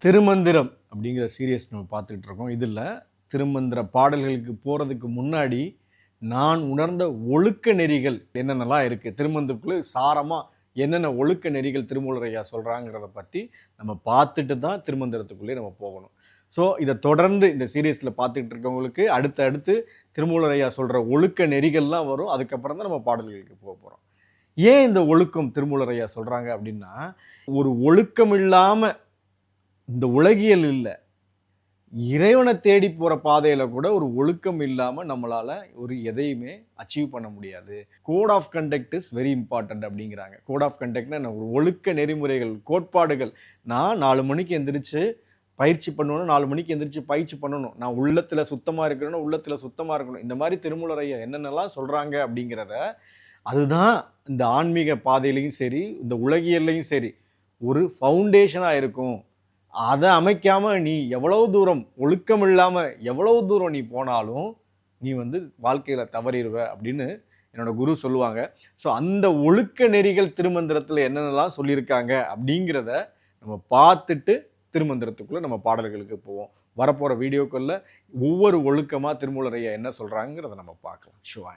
திருமந்திரம் அப்படிங்கிற சீரியஸ் நம்ம பார்த்துக்கிட்டு இருக்கோம். இதில் திருமந்திர பாடல்களுக்கு போகிறதுக்கு முன்னாடி நான் உணர்ந்த ஒழுக்க நெறிகள் என்னென்னலாம் இருக்குது, திருமந்திரத்துக்குள்ளே சாரமாக என்னென்ன ஒழுக்க நெறிகள் திருமூலர் ஐயா சொல்கிறாங்கிறத பற்றி நம்ம பார்த்துட்டு தான் திருமந்திரத்துக்குள்ளே நம்ம போகணும். ஸோ இதை தொடர்ந்து இந்த சீரியஸில் பார்த்துக்கிட்டு இருக்கவங்களுக்கு அடுத்து திருமூலர் ஐயா சொல்கிற ஒழுக்க நெறிகள்லாம் வரும். அதுக்கப்புறம் தான் நம்ம பாடல்களுக்கு போக போகிறோம். ஏன் இந்த ஒழுக்கம் திருமூலர் ஐயா சொல்கிறாங்க அப்படின்னா, ஒரு ஒழுக்கம் இல்லாமல் இந்த உலகியல் இல்லை, இறைவனை தேடி போகிற பாதையில் கூட ஒரு ஒழுக்கம் இல்லாமல் நம்மளால் ஒரு எதையுமே அச்சீவ் பண்ண முடியாது. Code of conduct is very important அப்படிங்கிறாங்க. கோட் ஆஃப் கண்டக்ட்னா ஒரு ஒழுக்க நெறிமுறைகள், கோட்பாடுகள். நான் 4 மணிக்கு எந்திரிச்சு பயிற்சி பண்ணணும், 4 மணிக்கு எந்திரிச்சு பயிற்சி பண்ணணும், நான் உள்ளத்தில் சுத்தமாக இருக்கணும், உள்ளத்தில் சுத்தமாக இருக்கணும். இந்த மாதிரி திருமூலர் ஐயா என்னென்னலாம் சொல்கிறாங்க அப்படிங்கிறத, அதுதான் இந்த ஆன்மீக பாதையிலையும் சரி, இந்த உலகியல்லையும் சரி ஒரு ஃபவுண்டேஷனாக இருக்கும். அதை அமைக்காமல் நீ எவ்வளவு தூரம் ஒழுக்கம் இல்லாமல் எவ்வளவு தூரம் நீ போனாலும் நீ வாழ்க்கையில் தவறிடுவ அப்படின்னு என்னோட குரு சொல்லுவாங்க. ஸோ அந்த ஒழுக்க நெறிகள் திருமந்திரத்தில் என்னென்னலாம் சொல்லியிருக்காங்க அப்படிங்கிறத நம்ம பார்த்துட்டு திருமந்திரத்துக்குள்ளே நம்ம பாடல்களுக்கு போவோம். வரப்போகிற வீடியோக்களில் ஒவ்வொரு ஒழுக்கமாக திருமூலர் ஐயா என்ன சொல்கிறாங்கிறத நம்ம பார்க்கலாம். ஷுவா.